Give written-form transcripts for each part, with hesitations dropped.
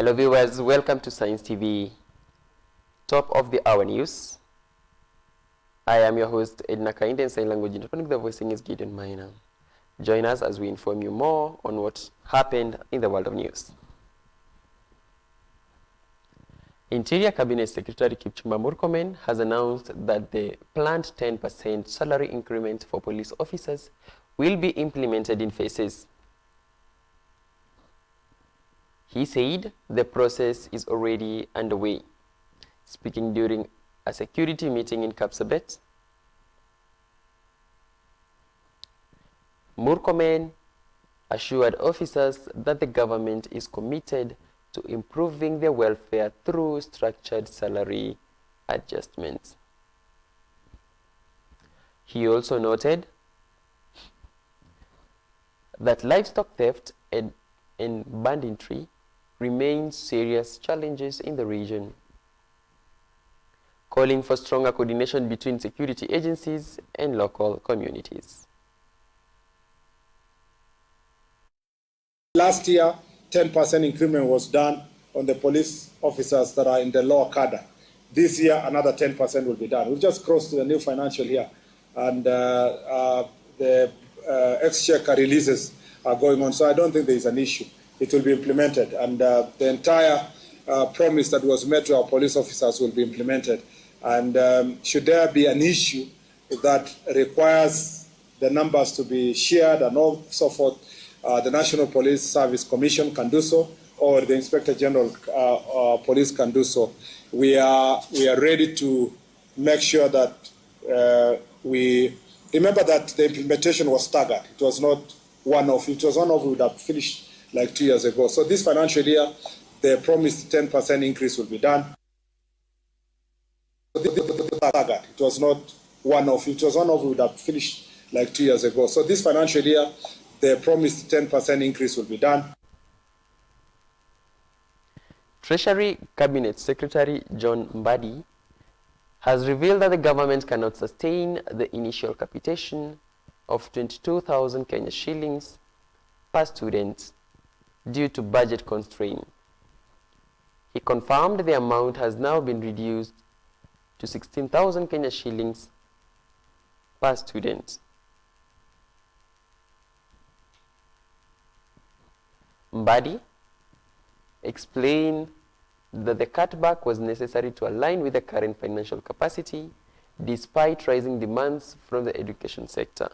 Hello viewers, welcome to Science TV, top of the hour news. I am your host Edna Kainde, and sign language interpreting the voicing is Gideon Maina. Join us as we inform you more on what happened in the world of news. Interior Cabinet Secretary Kipchumba Murkomen has announced that the planned 10% salary increment for police officers will be implemented in phases. He said the process is already underway. Speaking during a security meeting in Kapsabet, Murkomen assured officers that the government is committed to improving their welfare through structured salary adjustments. He also noted that livestock theft and banditry remain serious challenges in the region, calling for stronger coordination between security agencies and local communities. Last year, 10% increment was done on the police officers that are in the lower cadre. This year, another 10% will be done. We've just crossed to the new financial year, and the exchequer releases are going on, so I don't think there is an issue. It will be implemented, and the entire promise that was made to our police officers will be implemented. And should there be an issue that requires the numbers to be shared and so forth, the National Police Service Commission can do so, or the Inspector General Police can do so. We are ready to make sure that we remember that the implementation was staggered. It was not one-off. If it was one-off, we would have finished like 2 years ago. So this financial year, the promised 10% increase will be done. It was not one-off. If it was one-off, we would have finished like 2 years ago. So this financial year, the promised 10% increase will be done. Treasury Cabinet Secretary John Mbadi has revealed that the government cannot sustain the initial capitation of 22,000 Kenya shillings per student due to budget constraint. He confirmed the amount has now been reduced to 16,000 Kenya shillings per student. Mbadi explained that the cutback was necessary to align with the current financial capacity despite rising demands from the education sector.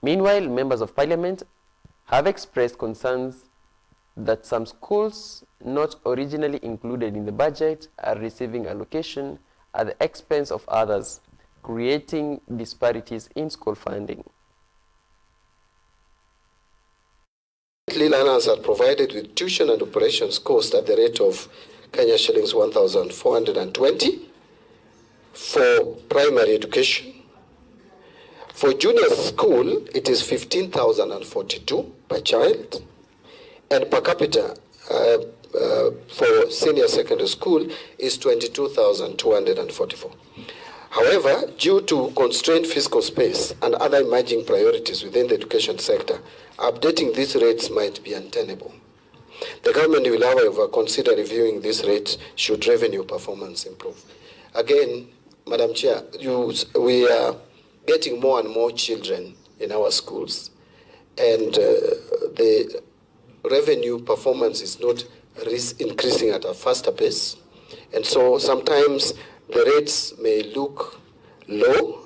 Meanwhile, members of parliament have expressed concerns that some schools not originally included in the budget are receiving allocation at the expense of others, creating disparities in school funding. Learners are provided with tuition and operations cost at the rate of Kenya shillings 1,420 for primary education. For junior school, it is 15,042 per child, and per capita for senior secondary school is 22,244. However, due to constrained fiscal space and other emerging priorities within the education sector, updating these rates might be untenable. The government will, however, consider reviewing these rates should revenue performance improve. Again, Madam Chair, we are getting more and more children in our schools, and the revenue performance is not increasing at a faster pace. And so sometimes the rates may look low,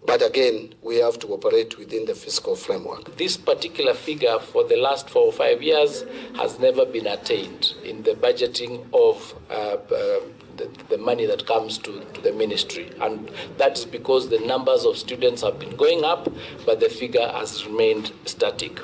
but again, we have to operate within the fiscal framework. This particular figure for the last 4 or 5 years has never been attained in the budgeting of the money that comes to the ministry. And that is because the numbers of students have been going up, but the figure has remained static.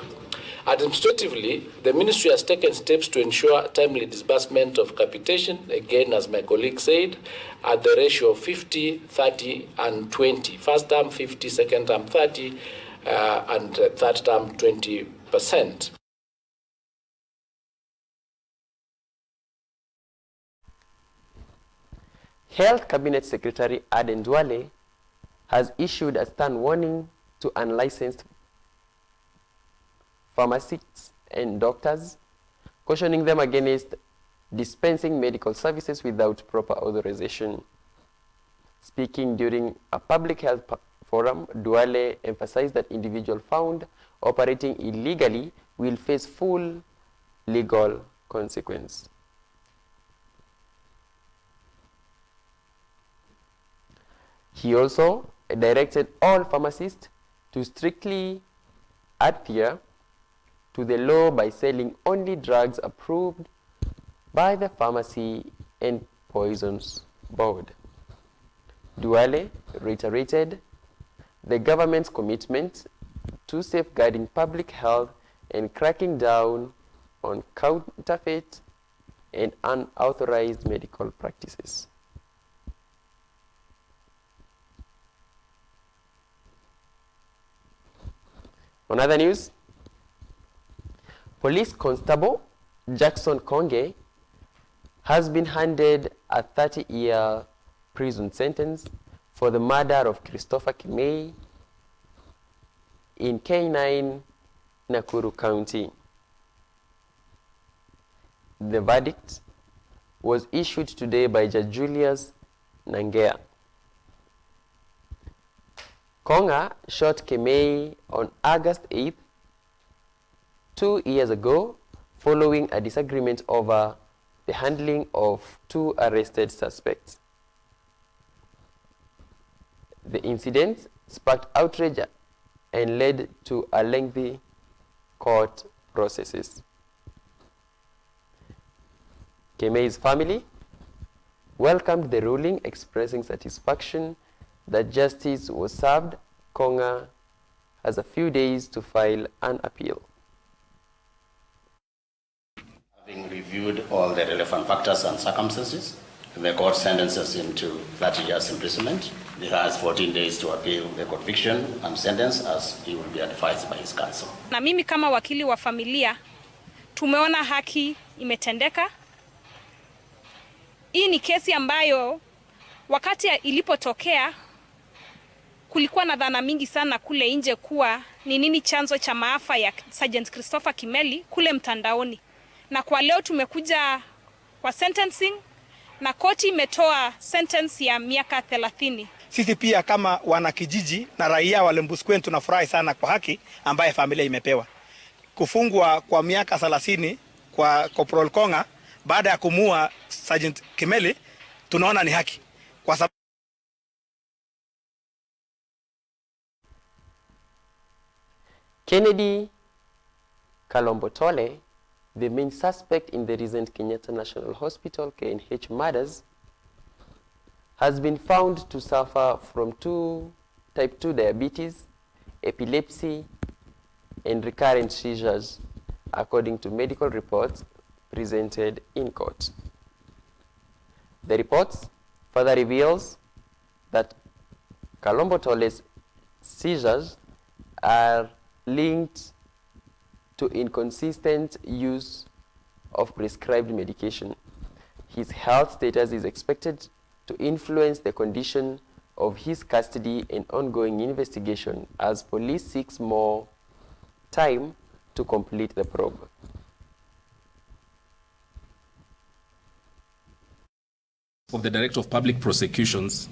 Administratively, the ministry has taken steps to ensure timely disbursement of capitation, again, as my colleague said, at the ratio of 50, 30, and 20. First term 50, second term 30, and third term 20%. Health Cabinet Secretary Aden Duale has issued a stern warning to unlicensed pharmacists and doctors cautioning them against dispensing medical services without proper authorization. Speaking during a public health forum, Duale emphasized that individuals found operating illegally will face full legal consequence. He also directed all pharmacists to strictly adhere to the law by selling only drugs approved by the Pharmacy and Poisons Board. Duale reiterated the government's commitment to safeguarding public health and cracking down on counterfeit and unauthorized medical practices. On other news, Police Constable Jackson Konge has been handed a 30-year prison sentence for the murder of Christopher Kimei in K9, Nakuru County. The verdict was issued today by Judge Julius Nangea. Konga shot Kimei on August 8th, 2 years ago, following a disagreement over the handling of 2 arrested suspects. The incident sparked outrage and led to a lengthy court processes. Kimei's family welcomed the ruling, expressing satisfaction that justice was served. Konga has a few days to file an appeal. Having reviewed all the relevant factors and circumstances, the court sentences him to 30 years imprisonment. He has 14 days to appeal the conviction and sentence as he will be advised by his counsel. Na mimi kama wakili wa familia, tumeona haki imetendeka. Hii ni kesi ambayo wakati ilipotokea kulikuwa na dhana mingi sana kule nje kuwa ni nini chanzo cha maafa ya Sergeant Christopher Kimeli kule mtandaoni. Na kwa leo tumekuja kwa sentencing na koti imetoa sentence ya miaka 30. Sisi pia kama wanakijiji na raia wa Lembuskwen tunafurahi sana kwa haki ambaye familia imepewa. Kufungwa kwa miaka 30 kwa Corporal Konga baada ya kumua Sergeant Kimeli tunaona ni haki. Kwa sababu Kennedy Kalombotole, the main suspect in the recent Kenyatta National Hospital KNH murders, has been found to suffer from type 2 diabetes, epilepsy, and recurrent seizures, according to medical reports presented in court. The reports further reveals that Kalombotole's seizures are linked to inconsistent use of prescribed medication. His health status is expected to influence the condition of his custody and ongoing investigation as police seeks more time to complete the probe. Of the Director of Public Prosecutions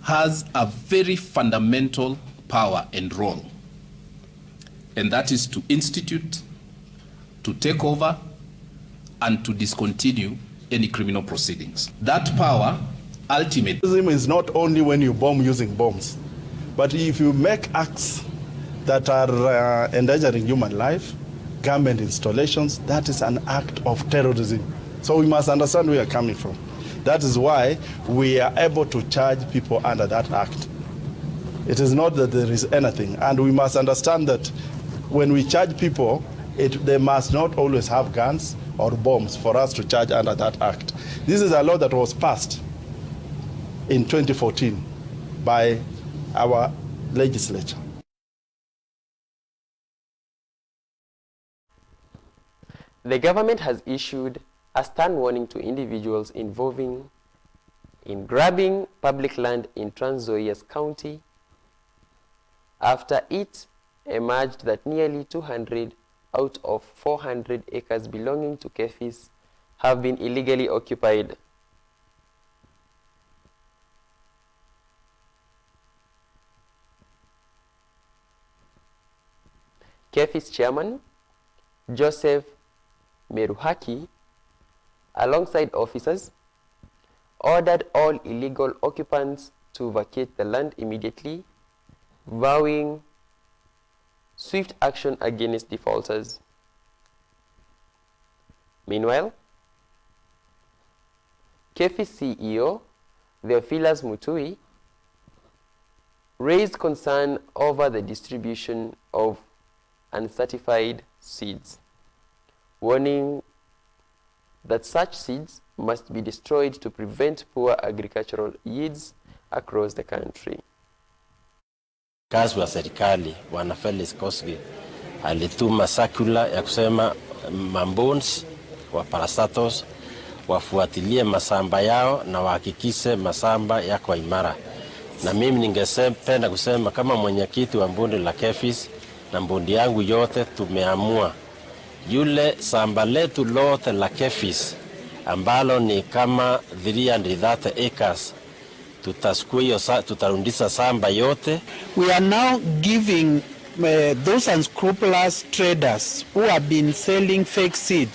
has a very fundamental power and role, and that is to institute, to take over, and to discontinue any criminal proceedings. That power ultimately is not only when you bomb using bombs, but if you make acts that are endangering human life, government installations, that is an act of terrorism. So we must understand where we are coming from. That is why we are able to charge people under that act. It is not that there is anything, and we must understand that when we charge people, they must not always have guns or bombs for us to charge under that act. This is a law that was passed in 2014 by our legislature. The government has issued a stern warning to individuals involving in grabbing public land in Trans Nzoia's county after it emerged that nearly 200 out of 400 acres belonging to Kefis have been illegally occupied. Kefis chairman Joseph Meruhaki, alongside officers, ordered all illegal occupants to vacate the land immediately, vowing swift action against defaulters. Meanwhile, Kefis CEO Theophilus Mutui raised concern over the distribution of uncertified seeds, warning that such seeds must be destroyed to prevent poor agricultural yields across the country. Kazi wa serikali Bwana Felix Koskei alituma circular ya kusema mambons wa parastatos wafuatilie masamba yao na wahakikishe masamba yako imara. Na mimi ningependa kusema kama mwenyekiti wa mbundi la Kefis na mbundi yangu yote tumeamua yule samba letu lote la Kefis ambalo ni kama 330 acres tutarundisa samba yote. We are now giving those unscrupulous traders who have been selling fake seed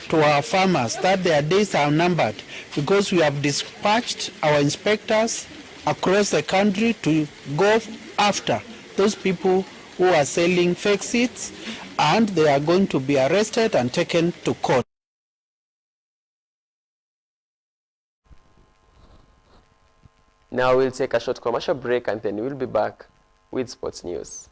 to our farmers that their days are numbered, because we have dispatched our inspectors across the country to go after those people who are selling fake seeds, and they are going to be arrested and taken to court. Now we'll take a short commercial break and then we'll be back with sports news.